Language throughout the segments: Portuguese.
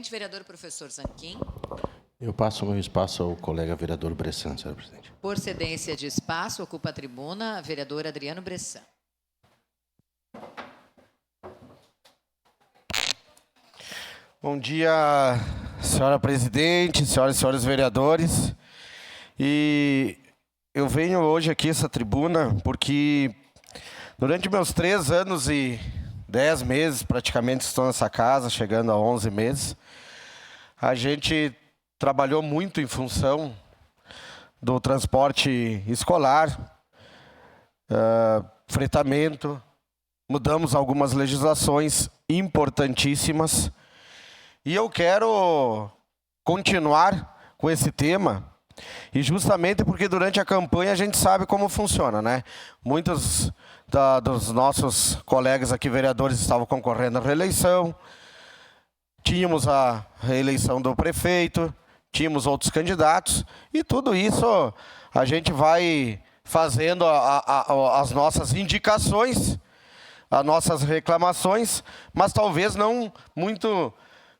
Presidente, vereador professor Zanquim. Eu passo o meu espaço ao colega vereador Bressan, senhor presidente. Por cedência de espaço, ocupa a tribuna a vereadora Adriano Bressan. Bom dia, senhora presidente, senhoras e senhores vereadores. E eu venho hoje aqui a essa tribuna porque durante meus 3 anos e 10 meses, praticamente estou nessa casa, chegando a 11 meses, a gente trabalhou muito em função do transporte escolar, fretamento, mudamos algumas legislações importantíssimas. E eu quero continuar com esse tema, e justamente porque durante a campanha a gente sabe como funciona, né? Muitos dos nossos colegas aqui, vereadores, estavam concorrendo à reeleição, tínhamos a reeleição do prefeito, tínhamos outros candidatos, e tudo isso a gente vai fazendo as nossas indicações, as nossas reclamações, mas talvez não muito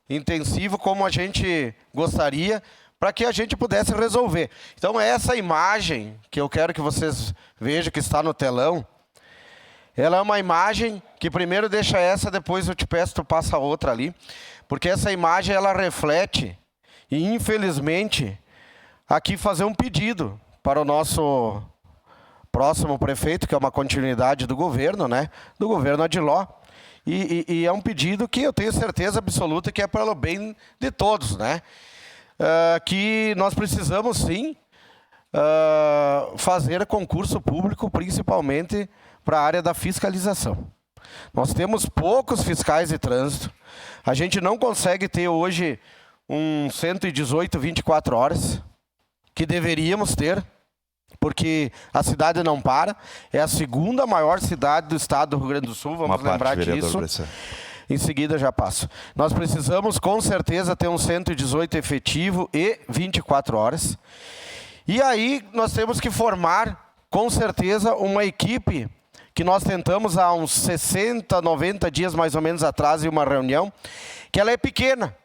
intensivo como a gente gostaria, para que a gente pudesse resolver. Então, essa imagem que eu quero que vocês vejam, que está no telão, ela é uma imagem que primeiro deixa essa, depois eu te peço, tu passa outra ali, porque essa imagem, ela reflete, e infelizmente, aqui fazer um pedido para o nosso próximo prefeito, que é uma continuidade do governo, né? Do governo Adiló. E é um pedido que eu tenho certeza absoluta que é pelo bem de todos, né? Que nós precisamos, sim, fazer concurso público, principalmente para a área da fiscalização. Nós temos poucos fiscais de trânsito. A gente não consegue ter hoje um 118 24 horas, que deveríamos ter, porque a cidade não para. É a segunda maior cidade do estado do Rio Grande do Sul, vamos lembrar disso. Em seguida já passo. Nós precisamos, com certeza, ter um 118 efetivo e 24 horas. E aí nós temos que formar, com certeza, uma equipe que nós tentamos há uns 60, 90 dias mais ou menos atrás, em uma reunião, que ela é pequena.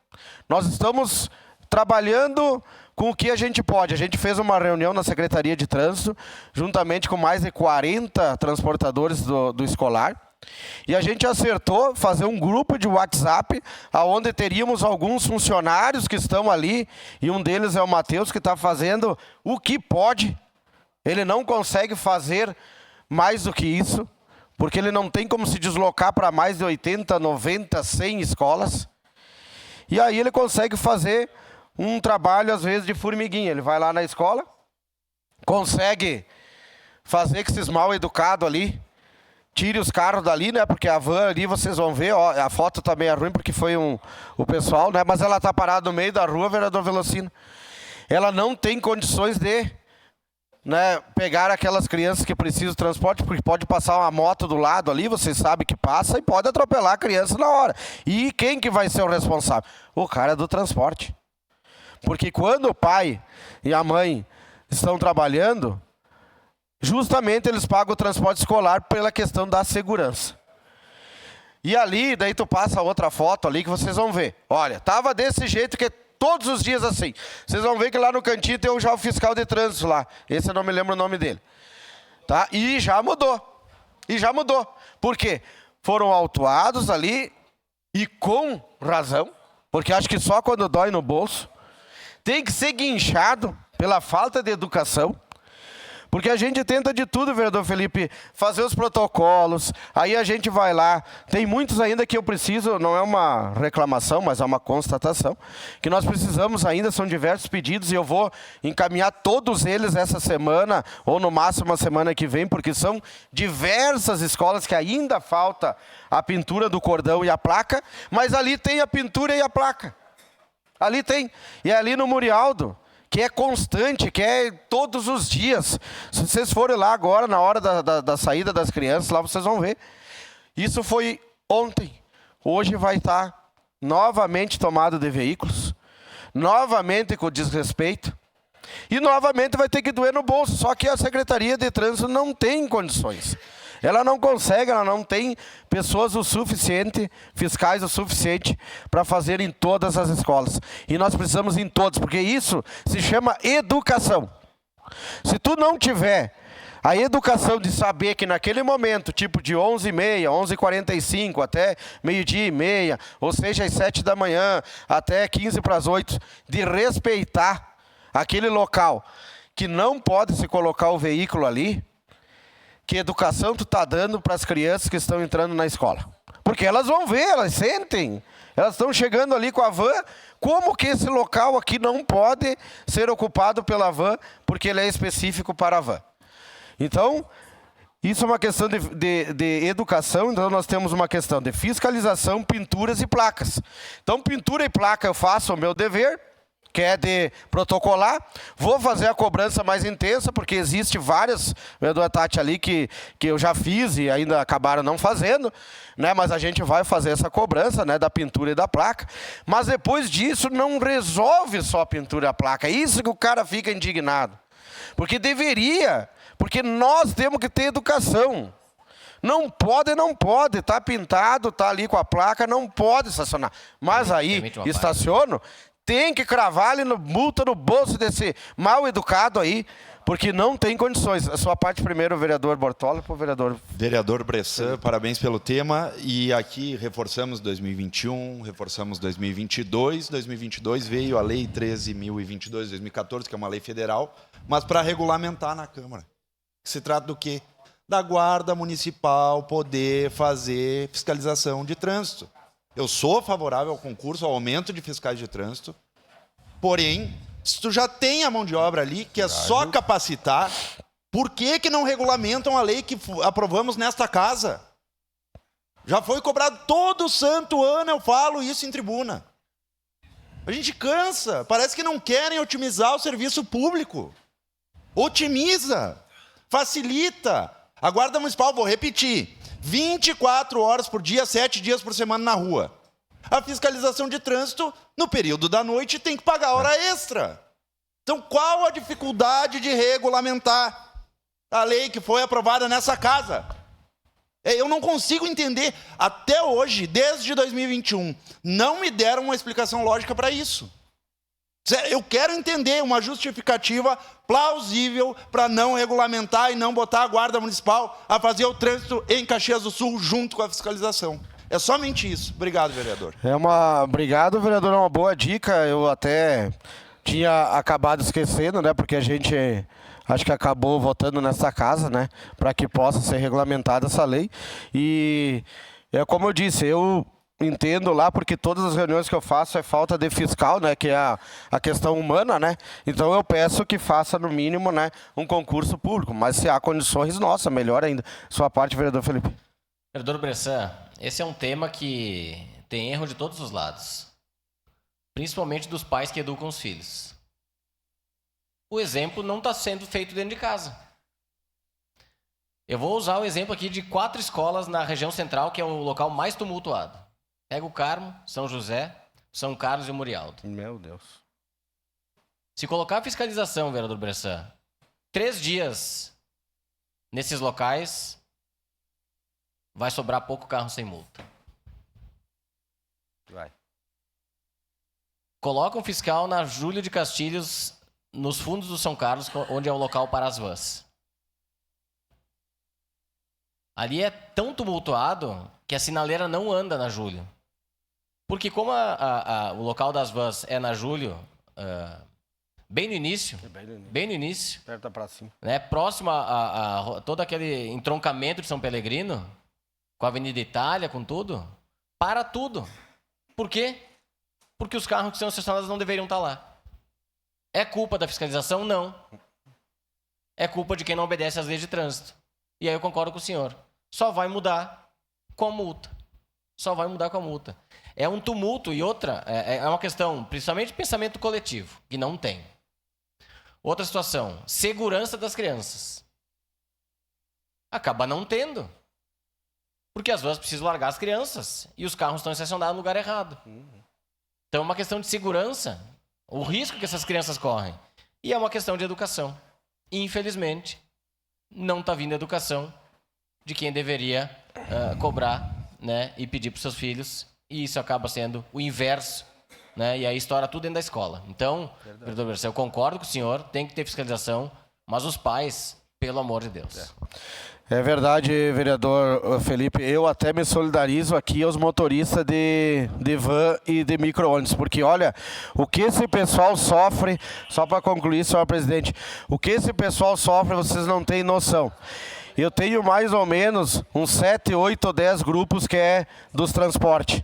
Nós estamos trabalhando com o que a gente pode. A gente fez uma reunião na Secretaria de Trânsito, juntamente com mais de 40 transportadores do escolar, e a gente acertou fazer um grupo de WhatsApp, onde teríamos alguns funcionários que estão ali, e um deles é o Matheus, que está fazendo o que pode. Ele não consegue fazer mais do que isso, porque ele não tem como se deslocar para mais de 80, 90, 100 escolas. E aí ele consegue fazer um trabalho, às vezes, de formiguinha. Ele vai lá na escola, consegue fazer que esses mal educados ali tire os carros dali, né? Porque a van ali, vocês vão ver, ó, a foto também é ruim, porque foi o pessoal, né? Mas ela está parada no meio da rua, vereador Velocino. Ela não tem condições de, né, pegar aquelas crianças que precisam de transporte, porque pode passar uma moto do lado ali, vocês sabem que passa, e pode atropelar a criança na hora. E quem que vai ser o responsável? O cara do transporte. Porque quando o pai e a mãe estão trabalhando, justamente eles pagam o transporte escolar pela questão da segurança. E ali, daí tu passa outra foto ali que vocês vão ver. Olha, tava desse jeito, que todos os dias assim. Vocês vão ver que lá no cantinho tem já o fiscal de trânsito lá. Esse eu não me lembro o nome dele. Tá? E já mudou. E já mudou. Por quê? Foram autuados ali, e com razão, porque acho que só quando dói no bolso. Tem que ser guinchado pela falta de educação. Porque a gente tenta de tudo, vereador Felipe, fazer os protocolos, aí a gente vai lá. Tem muitos ainda que eu preciso, não é uma reclamação, mas é uma constatação, que nós precisamos ainda, são diversos pedidos, e eu vou encaminhar todos eles essa semana, ou no máximo a semana que vem, porque são diversas escolas que ainda falta a pintura do cordão e a placa, mas ali tem a pintura e a placa. Ali tem. E é ali no Murialdo, que é constante, que é todos os dias. Se vocês forem lá agora, na hora da saída das crianças, lá vocês vão ver. Isso foi ontem. Hoje vai estar novamente tomado de veículos, novamente com desrespeito, e novamente vai ter que doer no bolso. Só que a Secretaria de Trânsito não tem condições. Ela não consegue, ela não tem pessoas o suficiente, fiscais o suficiente para fazer em todas as escolas. E nós precisamos em todas, porque isso se chama educação. Se tu não tiver a educação de saber que naquele momento, tipo de 11h30, 11h45 até meio-dia e meia, ou seja, às 7 da manhã até 15 para as 8, de respeitar aquele local, que não pode se colocar o veículo ali, que educação tu está dando para as crianças que estão entrando na escola? Porque elas vão ver, elas sentem, elas estão chegando ali com a van, como que esse local aqui não pode ser ocupado pela van, porque ele é específico para a van. Então, isso é uma questão de educação, então nós temos uma questão de fiscalização, pinturas e placas. Então, pintura e placa eu faço o meu dever, que é de protocolar. Vou fazer a cobrança mais intensa, porque existe várias, vereadora Tati, ali que eu já fiz e ainda acabaram não fazendo, né? Mas a gente vai fazer essa cobrança, né, da pintura e da placa. Mas depois disso não resolve só a pintura e a placa. É isso que o cara fica indignado. Porque deveria, porque nós temos que ter educação. Não pode, tá pintado, tá ali com a placa, não pode estacionar. Mas aí, estaciono, tem que cravar ali multa no bolso desse mal educado aí, porque não tem condições. A sua parte primeiro, o vereador Bortola, para o vereador... Vereador Bressan, parabéns pelo tema. E aqui reforçamos 2021, reforçamos 2022. 2022 veio a Lei 13.022 de 2014, que é uma lei federal, mas para regulamentar na Câmara. Se trata do quê? Da Guarda Municipal poder fazer fiscalização de trânsito. Eu sou favorável ao concurso, ao aumento de fiscais de trânsito, porém, se tu já tem a mão de obra ali, que é só capacitar, por que não regulamentam a lei que aprovamos nesta casa? Já foi cobrado todo santo ano, eu falo isso em tribuna. A gente cansa, parece que não querem otimizar o serviço público. Otimiza, facilita. A Guarda Municipal, vou repetir, 24 horas por dia, 7 dias por semana na rua. A fiscalização de trânsito, no período da noite, tem que pagar hora extra. Então, qual a dificuldade de regulamentar a lei que foi aprovada nessa casa? Eu não consigo entender. Até hoje, desde 2021, não me deram uma explicação lógica para isso. Eu quero entender uma justificativa plausível para não regulamentar e não botar a Guarda Municipal a fazer o trânsito em Caxias do Sul junto com a fiscalização. É somente isso. Obrigado, vereador. Obrigado, vereador. É uma boa dica. Eu até tinha acabado esquecendo, né? Porque a gente acho que acabou votando nessa casa, né? Para que possa ser regulamentada essa lei. E é como eu disse, eu entendo lá, porque todas as reuniões que eu faço é falta de fiscal, né, que é a questão humana, né? Então eu peço que faça no mínimo, né, um concurso público, mas se há condições, nossa, melhor ainda. Sua parte, vereador Felipe. Vereador Bressan, esse é um tema que tem erro de todos os lados, principalmente dos pais que educam os filhos. O exemplo não está sendo feito dentro de casa. Eu vou usar o exemplo aqui de 4 escolas na região central, que é o local mais tumultuado. Pega o Carmo, São José, São Carlos e o Murialdo. Meu Deus. Se colocar a fiscalização, vereador Bressan, 3 dias nesses locais, vai sobrar pouco carro sem multa. Vai. Coloca um fiscal na Júlio de Castilhos, nos fundos do São Carlos, onde é o local para as vans. Ali é tão tumultuado que a sinaleira não anda na Júlio. Porque como o local das vans é na Júlio, bem no início, Perto da pracinha. né, próximo a todo aquele entroncamento de São Pelegrino, com a Avenida Itália, com tudo, para tudo. Por quê? Porque os carros que são estacionados não deveriam estar lá. É culpa da fiscalização? Não. É culpa de quem não obedece às leis de trânsito. E aí eu concordo com o senhor. Só vai mudar com a multa. Só vai mudar com a multa. É um tumulto e outra, é uma questão, principalmente de pensamento coletivo, que não tem. Outra situação, segurança das crianças. Acaba não tendo. Porque às vezes precisam largar as crianças e os carros estão estacionados no lugar errado. Então é uma questão de segurança, o risco que essas crianças correm. E é uma questão de educação. Infelizmente, não está vindo educação de quem deveria cobrar, né, e pedir para os seus filhos, e isso acaba sendo o inverso, né, e aí estoura tudo dentro da escola. Então, vereador Bressan, eu concordo com o senhor, tem que ter fiscalização, mas os pais, pelo amor de Deus. É verdade, vereador Felipe. Eu até me solidarizo aqui aos motoristas de van e de micro-ônibus, porque olha, o que esse pessoal sofre, só para concluir, senhor presidente, o que esse pessoal sofre, vocês não têm noção. Eu tenho mais ou menos uns 7, 8 ou 10 grupos que é dos transportes,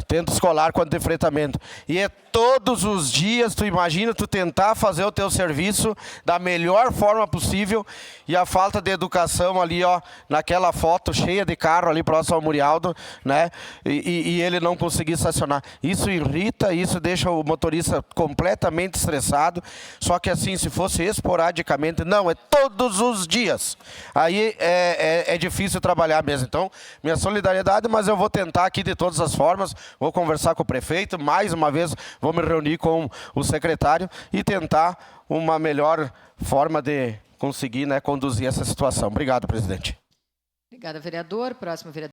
tanto escolar quanto de fretamento. E é todos os dias, tu imagina, tu tentar fazer o teu serviço da melhor forma possível e a falta de educação ali, ó, naquela foto cheia de carro ali próximo ao Murialdo, né? E ele não conseguir estacionar. Isso irrita, isso deixa o motorista completamente estressado. Só que assim, se fosse esporadicamente, não, é todos os dias. Aí é difícil trabalhar mesmo. Então, minha solidariedade, mas eu vou tentar aqui de todas as formas, vou conversar com o prefeito, mais uma vez vou me reunir com o secretário e tentar uma melhor forma de conseguir, né, conduzir essa situação. Obrigado, presidente. Obrigada, vereador. Próximo vereador.